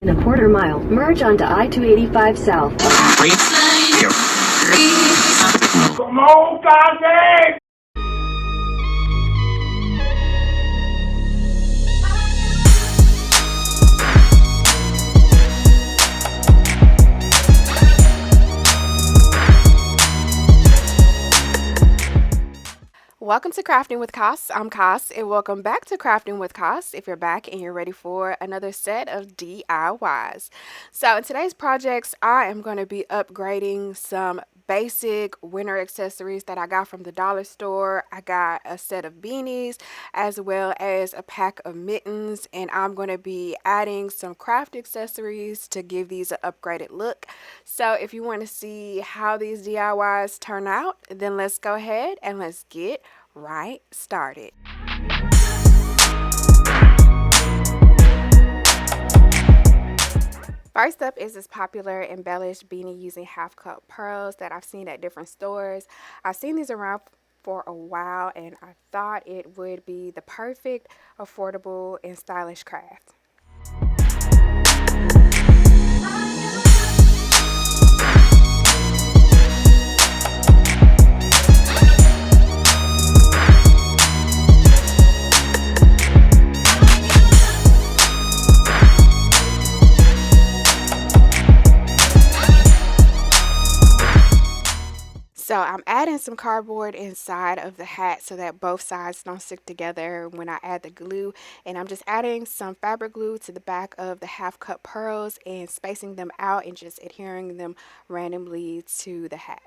In a quarter mile, merge onto I-285 South. Come on, Kanye! Welcome to Crafting with Cass. I'm Cass, and welcome back to Crafting with Cass if you're back and you're ready for another set of DIYs. So in today's projects, I am going to be upgrading some basic winter accessories that I got from the dollar store. I got a set of beanies as well as a pack of mittens, and I'm going to be adding some craft accessories to give these an upgraded look. So if you want to see how these DIYs turn out, then let's go ahead and let's get right started. First up is this popular embellished beanie using half-cut pearls that I've seen at different stores. I've seen these around for a while and I thought it would be the perfect, affordable, and stylish craft. So I'm adding some cardboard inside of the hat so that both sides don't stick together when I add the glue. And I'm just adding some fabric glue to the back of the half-cut pearls and spacing them out and just adhering them randomly to the hat.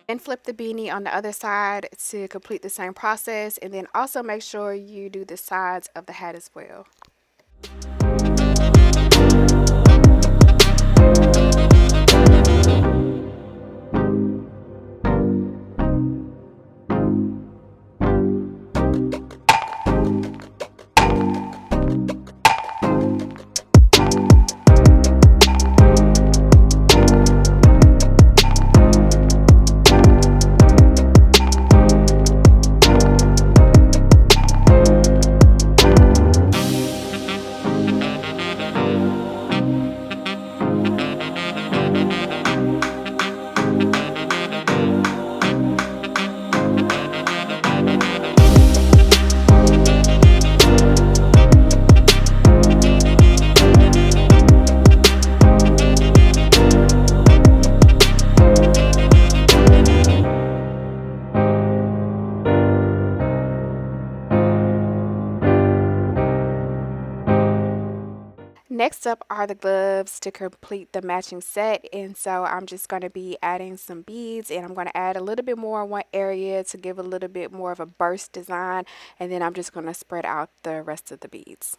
And flip the beanie on the other side to complete the same process, and then also make sure you do the sides of the hat as well. Next up are the gloves to complete the matching set, and so I'm just going to be adding some beads, and I'm going to add a little bit more in one area to give a little bit more of a burst design, and then I'm just going to spread out the rest of the beads.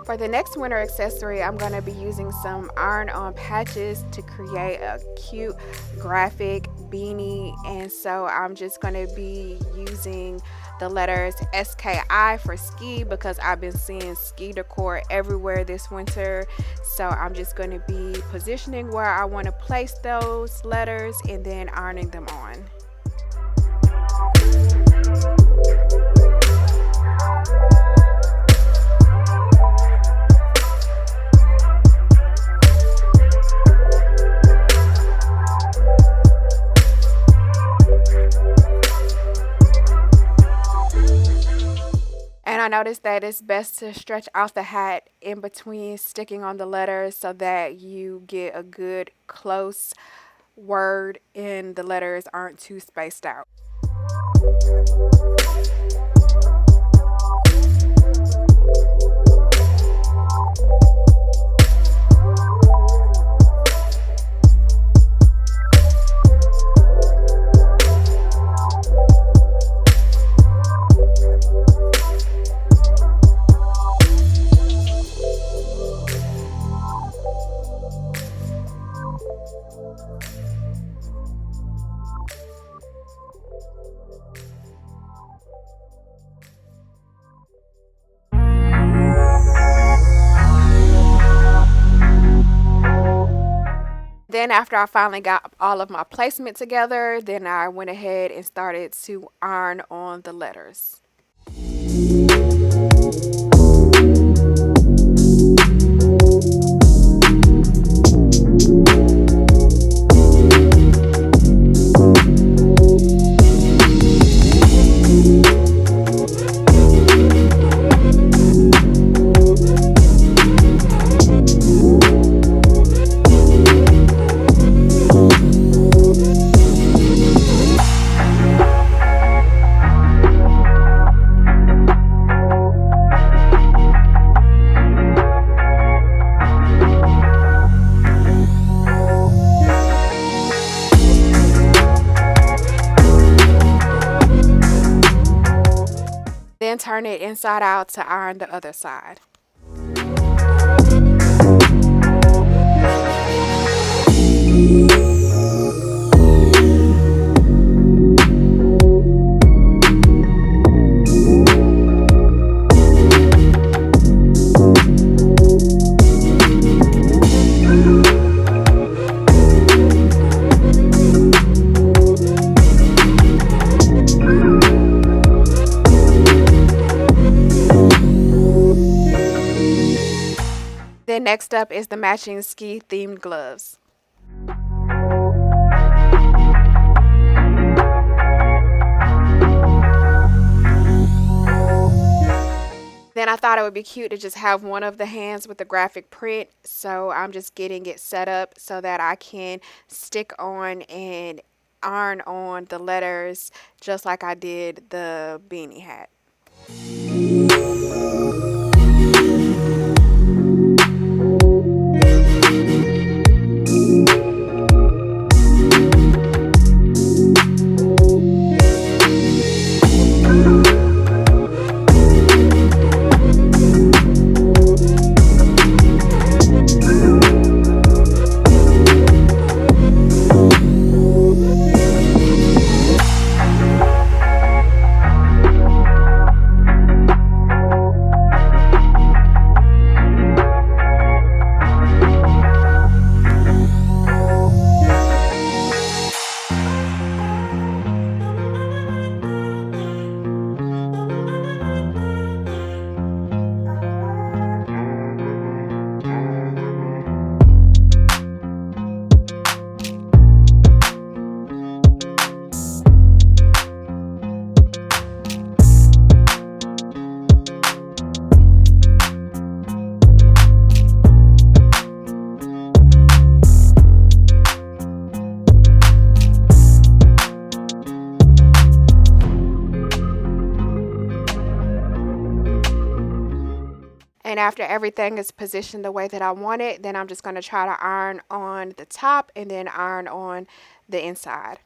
For the next winter accessory, I'm going to be using some iron-on patches to create a cute graphic beanie, and so I'm just going to be using the letters SKI for ski because I've been seeing ski decor everywhere this winter. So I'm just going to be positioning where I want to place those letters and then ironing them on. And I noticed that it's best to stretch out the hat in between sticking on the letters so that you get a good close word and the letters aren't too spaced out. Then after I finally got all of my placement together, then I went ahead and started to iron on the letters. Then turn it inside out to iron the other side. Then next up is the matching ski themed gloves. Then I thought it would be cute to just have one of the hands with the graphic print, so I'm just getting it set up so that I can stick on and iron on the letters just like I did the beanie hat. And after everything is positioned the way that I want it, then I'm just going to try to iron on the top and then iron on the inside.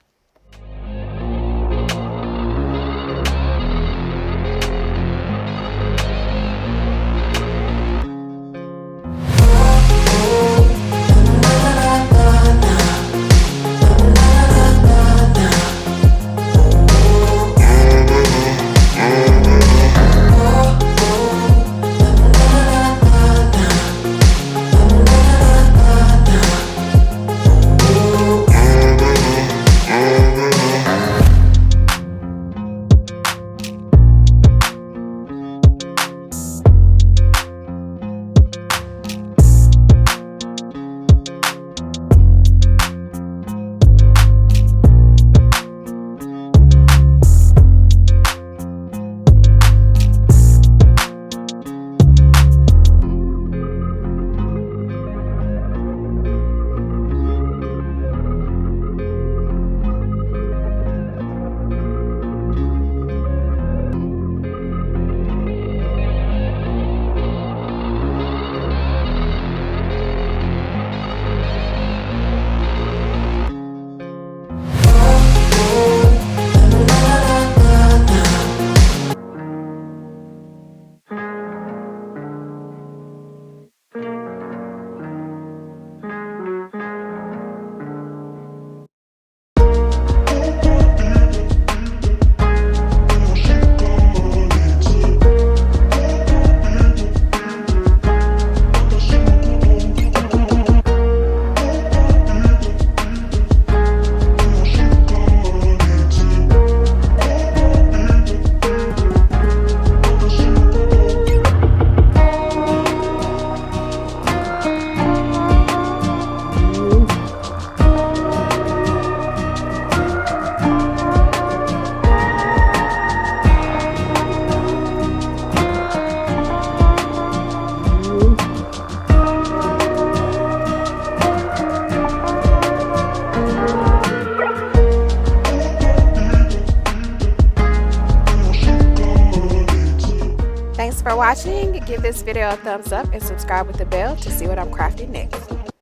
Thanks for watching. Give this video a thumbs up and subscribe with the bell to see what I'm crafting next.